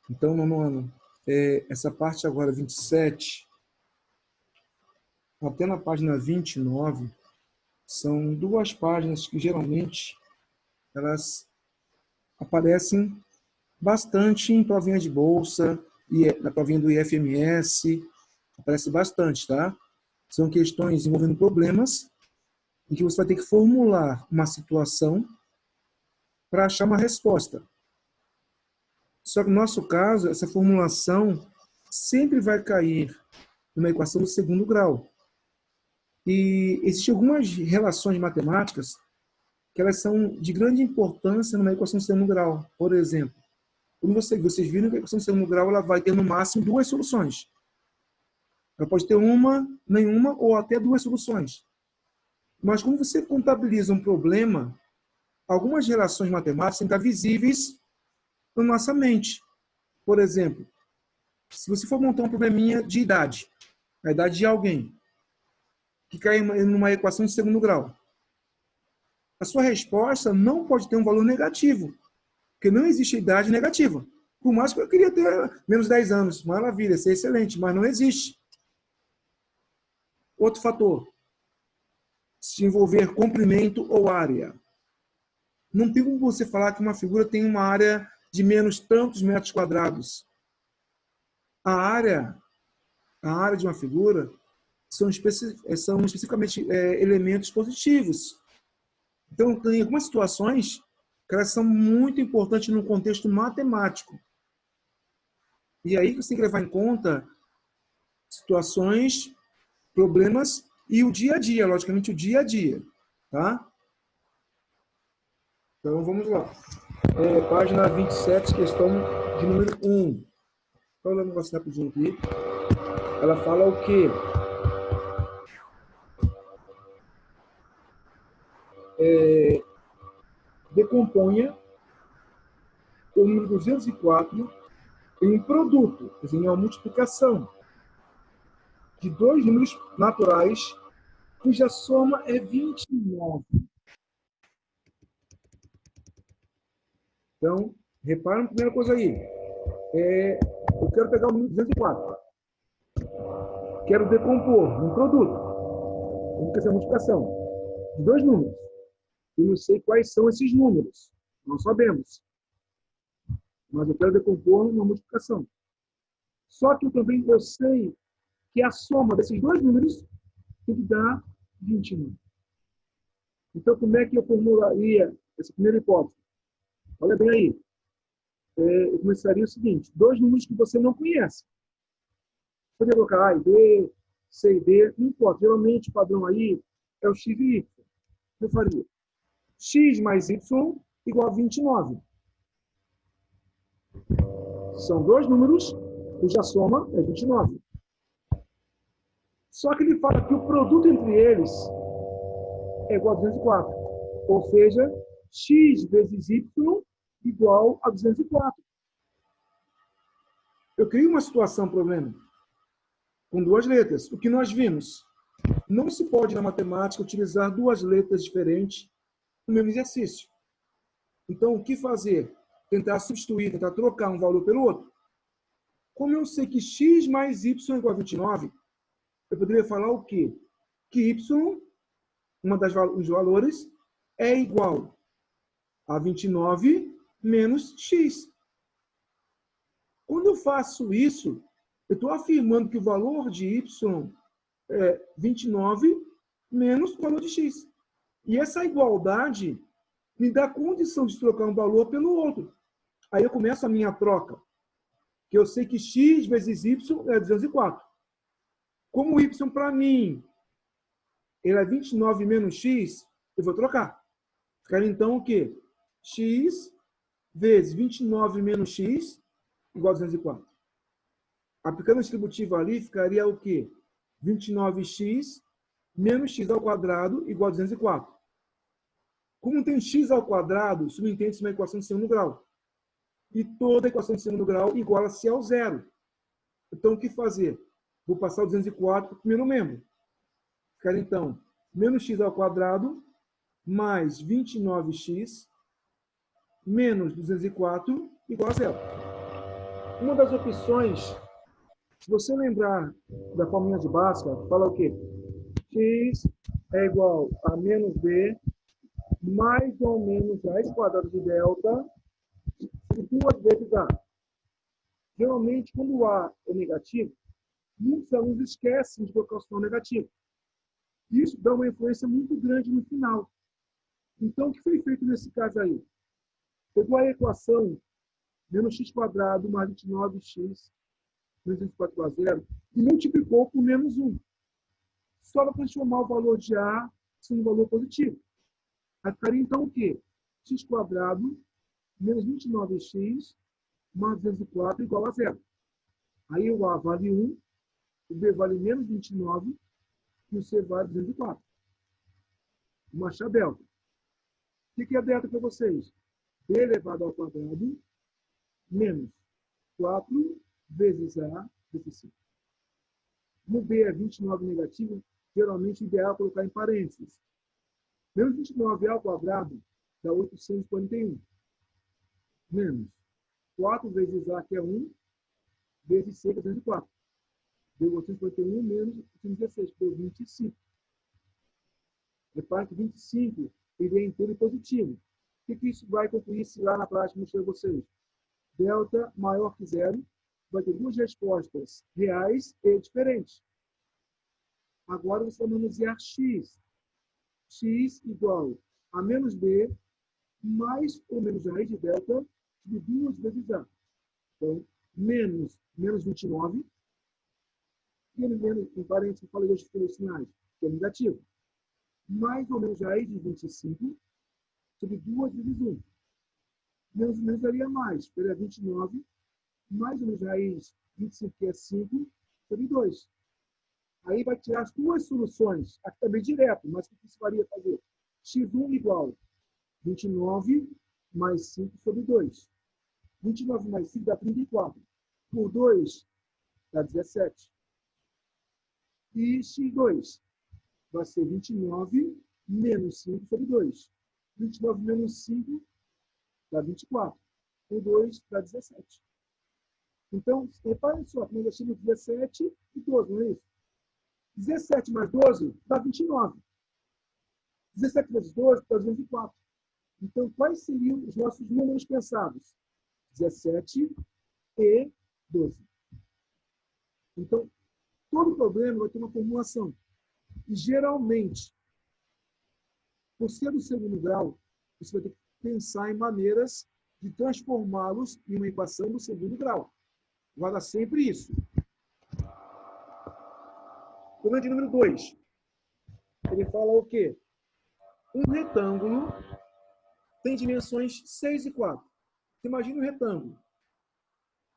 Então, nono ano, essa parte agora, 27, até na página 29, são duas páginas que geralmente elas aparecem bastante em provinha de bolsa, e na provinha do IFMS, aparece bastante, tá? São questões envolvendo problemas em que você vai ter que formular uma situação para achar uma resposta. Só que no nosso caso, essa formulação sempre vai cair numa equação do segundo grau. E existem algumas relações matemáticas que elas são de grande importância numa equação de segundo grau. Por exemplo, como vocês viram que a equação de segundo grau ela vai ter no máximo duas soluções. Ela pode ter uma, nenhuma ou até duas soluções. Mas como você contabiliza um problema, algumas relações matemáticas têm que estar visíveis na nossa mente. Por exemplo, se você for montar um probleminha de idade, a idade de alguém, que cai numa equação de segundo grau, a sua resposta não pode ter um valor negativo, porque não existe idade negativa. Por mais que eu queria ter menos 10 anos, maravilha, isso é excelente, mas não existe. Outro fator, se envolver comprimento ou área. Não tem como você falar que uma figura tem uma área de menos tantos metros quadrados. A área de uma figura são especificamente elementos positivos. Então, tem algumas situações que elas são muito importantes no contexto matemático. E aí você tem que levar em conta situações, problemas e o dia a dia, logicamente o dia a dia. Tá? Então, vamos lá. Página 27, questão de número 1. Vou ler um negócio rapidinho aqui. Ela fala o quê? Decomponha o número 204 em um produto, quer dizer, em uma multiplicação de dois números naturais cuja soma é 29. Então, repara na primeira coisa aí. Eu quero pegar o número 204. Quero decompor num produto. Vamos fazer a multiplicação de dois números. Eu não sei quais são esses números. Não sabemos. Mas eu quero decompor numa multiplicação. Só que também eu sei que a soma desses dois números tem que dar 29. Então, como é que eu formularia essa primeira hipótese? Olha bem aí. Eu começaria o seguinte: dois números que você não conhece. Poderia colocar A e B, C e D, não importa. Geralmente o padrão aí é o X e Y. Eu faria X mais Y igual a 29. São dois números cuja soma é 29. Só que ele fala que o produto entre eles é igual a 204. Ou seja, X vezes Y igual a 204. Eu crio uma situação, problema, com duas letras. O que nós vimos? Não se pode, na matemática, utilizar duas letras diferentes no mesmo exercício. Então, o que fazer? Tentar substituir, tentar trocar um valor pelo outro. Como eu sei que x mais y é igual a 29, eu poderia falar o quê? Que y, dos valores, é igual a 29 menos x. Quando eu faço isso, eu estou afirmando que o valor de y é 29 menos o valor de x. E essa igualdade me dá condição de trocar um valor pelo outro. Aí eu começo a minha troca, que eu sei que x vezes y é 204. Como o y para mim ele é 29 menos x, eu vou trocar. Ficaria então o quê? X vezes 29 menos x igual a 204. Aplicando a distributiva ali, ficaria o quê? 29x menos x ao quadrado igual a 204. Como tem x ao quadrado, subentende-se uma equação de segundo grau. E toda equação de segundo grau iguala-se ao zero. Então, o que fazer? Vou passar o 204 para o primeiro membro. Ficaria, então, menos x ao quadrado mais 29x menos 204 igual a zero. Uma das opções, se você lembrar da formulinha de Bhaskara, fala o quê? X é igual a menos B mais ou menos raiz quadrada de delta de 2 vezes A. Geralmente, quando o A é negativo, muitos alunos esquecem de colocar o sinal negativo. Isso dá uma influência muito grande no final. Então, o que foi feito nesse caso aí? Pegou a equação menos x quadrado mais 29x menos 24 a 0 e multiplicou por menos 1. Só para transformar o valor de A em um valor positivo. Aí ficaria então o quê? X quadrado menos 29x mais 204 igual a 0. Aí o A vale 1, o B vale menos 29 e o C vale 204. Vamos achar delta. O que é delta para vocês? B elevado ao quadrado menos 4 vezes A vezes 5. Como B é 29 negativo, geralmente o ideal é colocar em parênteses. Menos 29 ao quadrado dá 841. Menos 4 vezes A, que é 1, vezes C, que é 204. Deu 841 menos 816, que deu 25. Repare que 25 ele é inteiro e positivo. O que isso vai concluir se lá na prática mostrar vocês? Delta maior que zero vai ter duas respostas reais e diferentes. Agora você vai manusear x. X igual a menos b mais ou menos a raiz de delta de 2 vezes a. Então, menos 29, e ele menos, em parênteses, eu falei dos sinais, que é negativo, mais ou menos a raiz de 25 sobre 2 vezes 1. Menos ou menos daria mais, porque ele é 29, mais ou menos a raiz 25, que é 5, sobre 2. Aí vai tirar as duas soluções, aqui também direto, mas o que isso varia fazer? X1 igual 29 mais 5 sobre 2. 29 mais 5 dá 34. Por 2 dá 17. E x2 vai ser 29 menos 5 sobre 2. 29 menos 5 dá 24. Por 2 dá 17. Então, reparem só, que nós achamos 17 e 12, não é isso? 17 mais 12 dá 29. 17 vezes 12 dá 204. Então, quais seriam os nossos números pensados? 17 e 12. Então, todo problema vai ter uma formulação. E, geralmente, por ser do segundo grau, você vai ter que pensar em maneiras de transformá-los em uma equação do segundo grau. Guarda sempre isso. Problema de número 2. Ele fala o quê? Um retângulo tem dimensões 6 e 4. Você imagina um retângulo.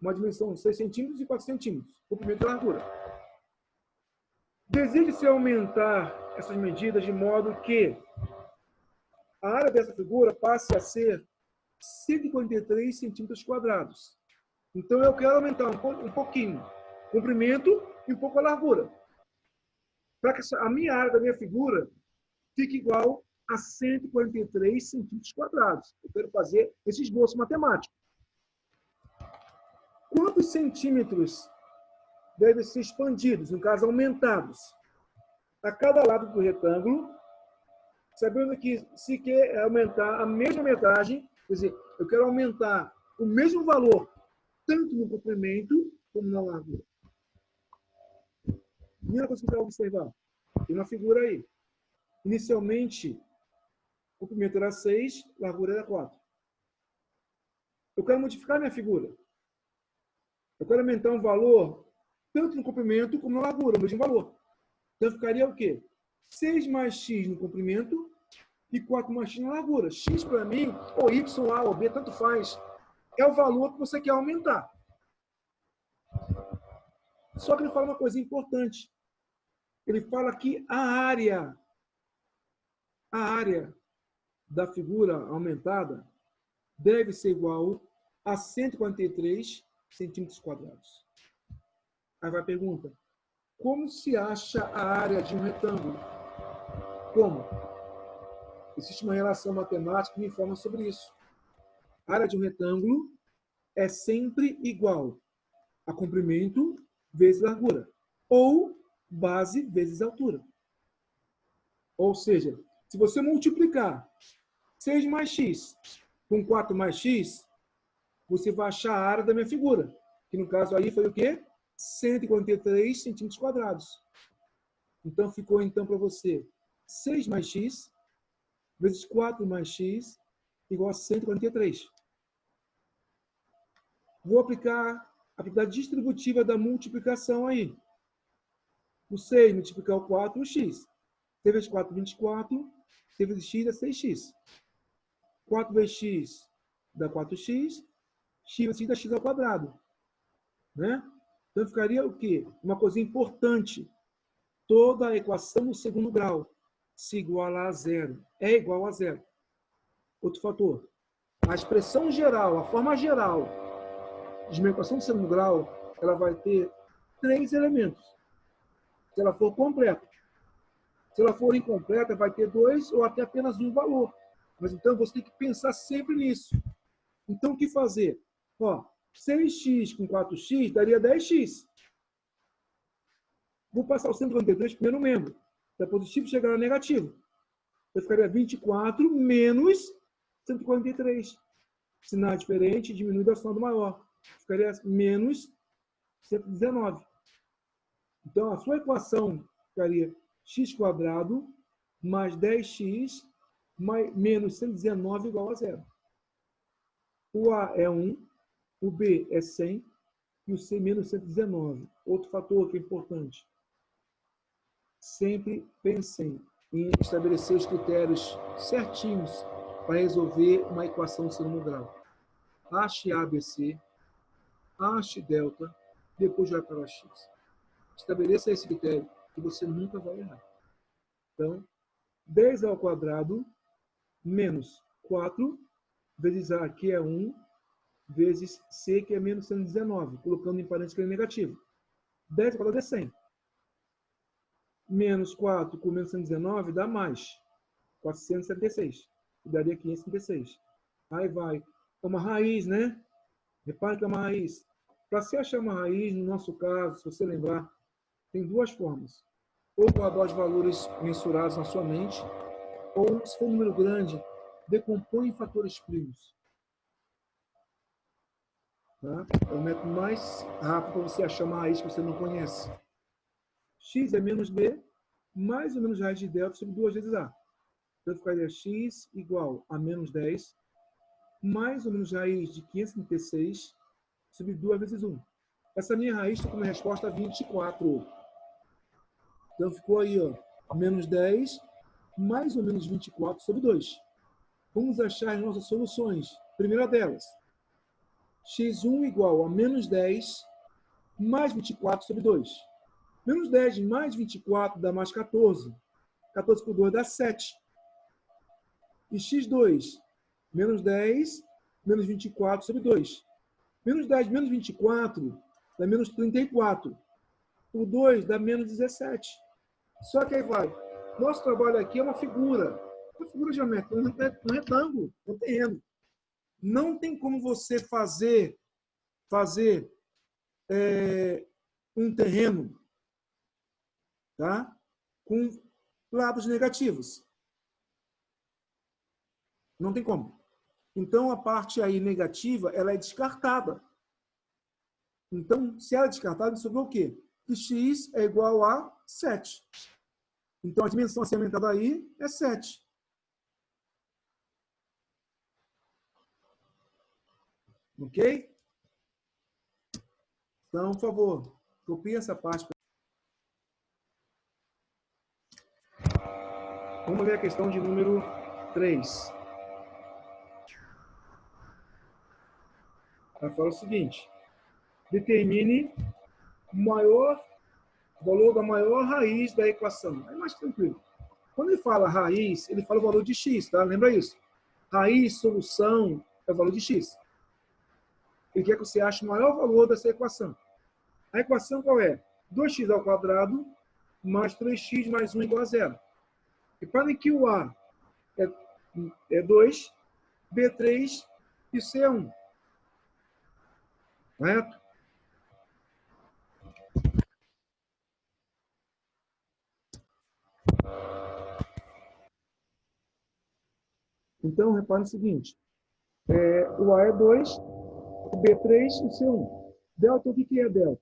Uma dimensão 6 centímetros e 4 centímetros. Comprimento e largura. Deseja-se aumentar essas medidas de modo que a área dessa figura passe a ser 143 centímetros quadrados. Então, eu quero aumentar um pouquinho o comprimento e um pouco a largura. Para que a minha área da minha figura fique igual a 143 centímetros quadrados. Eu quero fazer esse esboço matemático. Quantos centímetros devem ser expandidos, no caso, aumentados, a cada lado do retângulo, sabendo que se quer aumentar a mesma metragem, quer dizer, eu quero aumentar o mesmo valor, tanto no comprimento como na largura. Primeira coisa que você vai observar, tem uma figura aí. Inicialmente, o comprimento era 6, a largura era 4. Eu quero modificar minha figura. Eu quero aumentar um valor, tanto no comprimento como na largura, o mesmo valor. Então, ficaria o quê? 6 mais x no comprimento e 4 mais x na largura. X para mim, ou y, A ou B, tanto faz. É o valor que você quer aumentar. Só que ele fala uma coisa importante. Ele fala que a área da figura aumentada deve ser igual a 143 centímetros quadrados. Aí vai a pergunta: como se acha a área de um retângulo? Como? Existe uma relação matemática que me informa sobre isso. A área de um retângulo é sempre igual a comprimento vezes largura. Ou base vezes altura. Ou seja, se você multiplicar 6 mais x com 4 mais x, você vai achar a área da minha figura. Que no caso aí foi o quê? 143 centímetros quadrados. Então ficou então para você 6 mais x vezes 4 mais x igual a 143. Vou aplicar a propriedade distributiva da multiplicação aí. O 6 multiplicar o 4, o x. 6 vezes 4, 24. 6 vezes x é 6x. 4 vezes x dá 4x. X vezes x dá x ao quadrado. Né? Então ficaria o quê? Uma coisa importante. Toda a equação no segundo grau se iguala a zero. É igual a zero. Outro fator. A expressão geral, a forma geral de uma equação de segundo grau, ela vai ter 3 elementos. Se ela for completa. Se ela for incompleta, vai ter 2 ou até apenas um valor. Mas então você tem que pensar sempre nisso. Então o que fazer? Ó, 6x com 4x daria 10x. Vou passar o 143 primeiro membro. Da positivo chegar a negativo. Então ficaria 24 menos 143. Sinal diferente, diminui da soma do maior. Ficaria menos 119. Então a sua equação ficaria x² mais 10x menos 119 igual a zero. O A é 1, o B é 100 e o C menos 119. Outro fator que é importante. Sempre pensem em estabelecer os critérios certinhos para resolver uma equação de segundo grau. Ache A, B, C, ache delta, depois vai para x. Estabeleça esse critério que você nunca vai errar. Então, 10 ao quadrado menos 4 vezes A, que é 1, vezes C, que é menos 119, colocando em parênteses que é negativo. 10 ao quadrado é 100. Menos 4 com menos 119 dá mais. 476. E daria 536. Aí vai. É uma raiz, né? Repare que é uma raiz. Para se achar uma raiz, no nosso caso, se você lembrar, tem duas formas. Ou guardar os valores mensurados na sua mente, ou, se for um número grande, decompõe em fatores primos. Tá? É o método mais rápido para você achar uma raiz que você não conhece. X é menos B, mais ou menos raiz de delta sobre 2 vezes A. Então, ficaria x igual a menos 10, mais ou menos raiz de 536 sobre 2 vezes 1. Essa minha raiz está como resposta 24. Então, ficou aí, ó, menos 10, mais ou menos 24 sobre 2. Vamos achar as nossas soluções. Primeira delas, x1 igual a menos 10, mais 24 sobre 2. Menos 10 mais 24 dá mais 14. 14 por 2 dá 7. E x2, menos 10, menos 24 sobre 2. Menos 10 menos 24 dá menos 34. Por 2 dá menos 17. Só que aí vai. Nosso trabalho aqui é uma figura. Uma figura geométrica, um retângulo, um terreno. Não tem como você fazer um terreno, tá? Com lados negativos. Não tem como. Então, a parte aí negativa, ela é descartada. Então, se ela é descartada, sobrou o quê? Que x é igual a 7. Então, a dimensão a ser aumentada aí é 7. Ok? Então, por favor, copie essa parte. Vamos ver a questão de número 3. Ela fala o seguinte. Determine o maior valor da maior raiz da equação. É mais tranquilo. Quando ele fala raiz, ele fala o valor de x, tá? Lembra isso? Raiz, solução, é o valor de x. Ele quer que você ache o maior valor dessa equação. A equação qual é? 2x ao quadrado mais 3x mais 1 igual a 0. Reparem que o A é 2, B 3 e C é 1. Correto? Então, repare o seguinte. O A é 2, o B é 3 e o C é 1. Delta, o que é delta?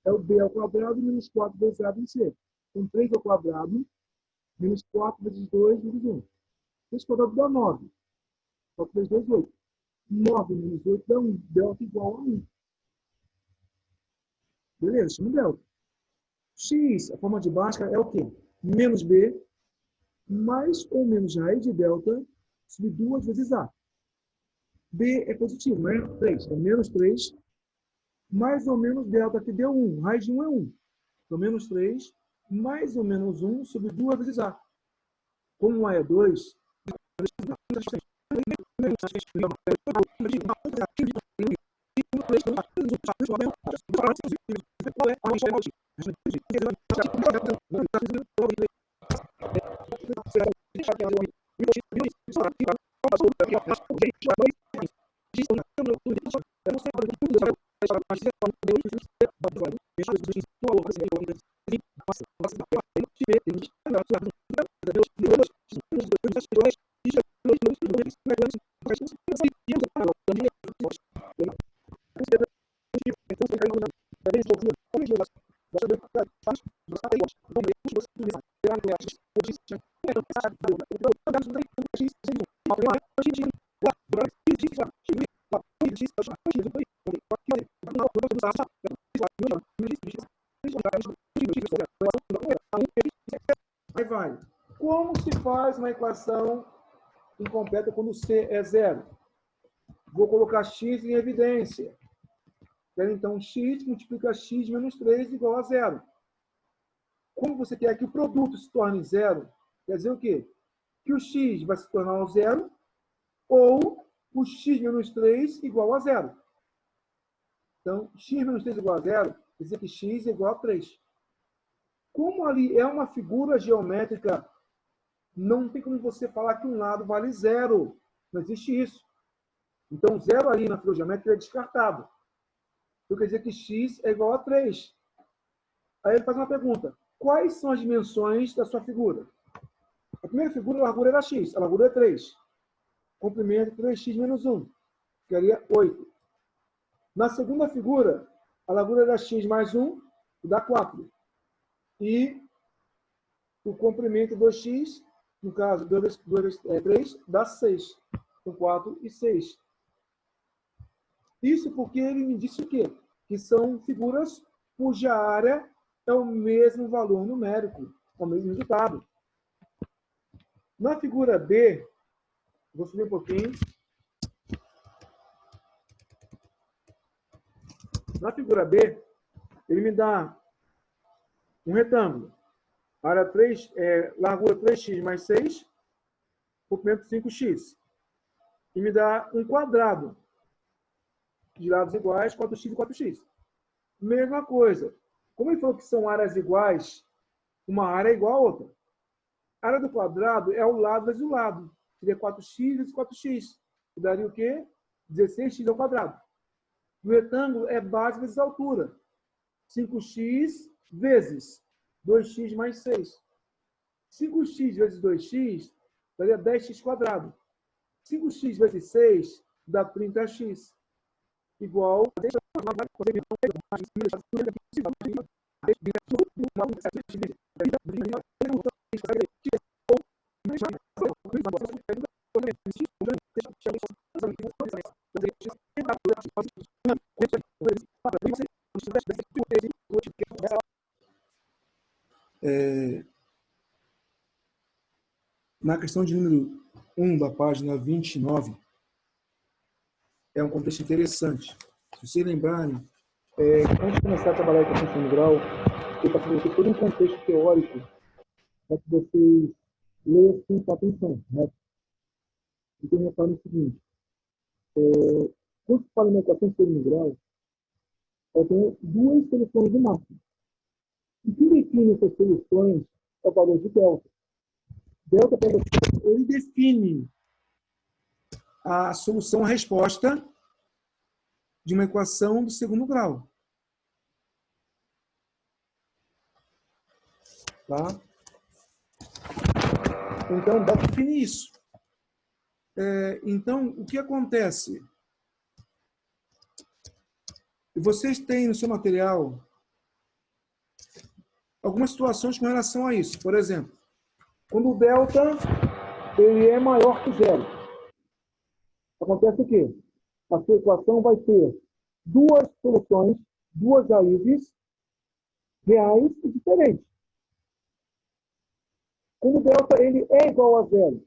É o B ao quadrado menos 4 vezes A vezes C. Então, 3 ao quadrado menos 4 vezes 2 vezes 1. 3 ao quadrado dá 9. 4 vezes 2, 8. 9 menos 8 dá 1. Delta igual a 1. Beleza, chama delta. X, a forma de Bhaskara é o quê? Menos B mais ou menos raiz de delta sobre 2 vezes A. B é positivo, né? 3. É menos 3 mais ou menos delta, que deu 1. Raiz de 1 é 1. Então, menos 3 mais ou menos 1 sobre 2 vezes A. Como A é 2, aí vai. Como se faz uma equação incompleta quando C é 0? Vou colocar x em evidência. Então, x multiplica x menos 3 igual a 0. Como você quer que o produto se torne 0, quer dizer o quê? Que o x vai se tornar um 0 ou o x menos 3 igual a 0. Então, x menos 3 igual a 0, quer dizer que x é igual a 3. Como ali é uma figura geométrica, não tem como você falar que um lado vale 0. Não existe isso. Então, 0 ali na figura geométrica é descartado. Então, quer dizer que x é igual a 3. Aí ele faz uma pergunta. Quais são as dimensões da sua figura? A primeira figura, a largura era x. A largura é 3. Comprimento 3x menos 1. Ficaria 8. Na segunda figura, a largura era x mais 1, que dá 4. E o comprimento 2x, no caso, 2 vezes 3, dá 6. Então, 4 e 6. Isso porque ele me disse o quê? Que são figuras cuja área é o mesmo valor numérico, é o mesmo resultado. Na figura B, vou subir um pouquinho. Na figura B, ele me dá um retângulo. Área 3, largura 3x mais 6, comprimento 5x. E me dá um quadrado de lados iguais, 4x e 4x. Mesma coisa. Como ele falou que são áreas iguais, uma área é igual a outra. A área do quadrado é o lado vezes o lado. Seria 4x vezes 4x. Que daria o quê? 16x ao quadrado. O retângulo é base vezes altura. 5x vezes 2x mais 6. 5x vezes 2x daria 10x quadrado. 5x vezes 6 dá 30x. Igual a na questão de número 1 da página 29, é um contexto interessante. Se vocês lembrarem, antes de começar a trabalhar com a equação de grau, eu passei aqui todo um contexto teórico para que vocês leiam com atenção. Né? Então, reparem o seguinte. Quando se fala em equação de segundo grau, eu tenho duas soluções do máximo. E quem define essas soluções é o valor de delta. Delta, ele define a solução, a resposta de uma equação do segundo grau. Tá? Então, delta define isso. Então, o que acontece? Vocês têm no seu material algumas situações com relação a isso. Por exemplo, quando o delta ele é maior que zero, acontece o quê? A sua equação vai ter duas soluções, duas raízes reais e diferentes. Quando o delta ele é igual a zero,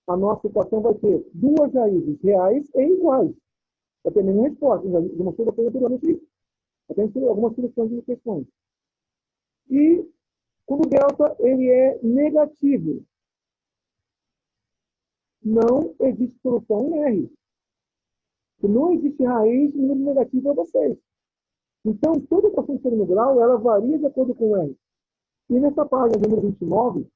a nossa equação vai ter duas raízes reais e iguais. Vai ter a mesma resposta. Já demonstrei anteriormente isso. Até algumas soluções de questões. E quando o delta ele é negativo, não existe solução em R. Não existe raiz no número negativo para vocês. Então, toda equação de segundo grau, ela varia de acordo com o R. E nessa página número 29,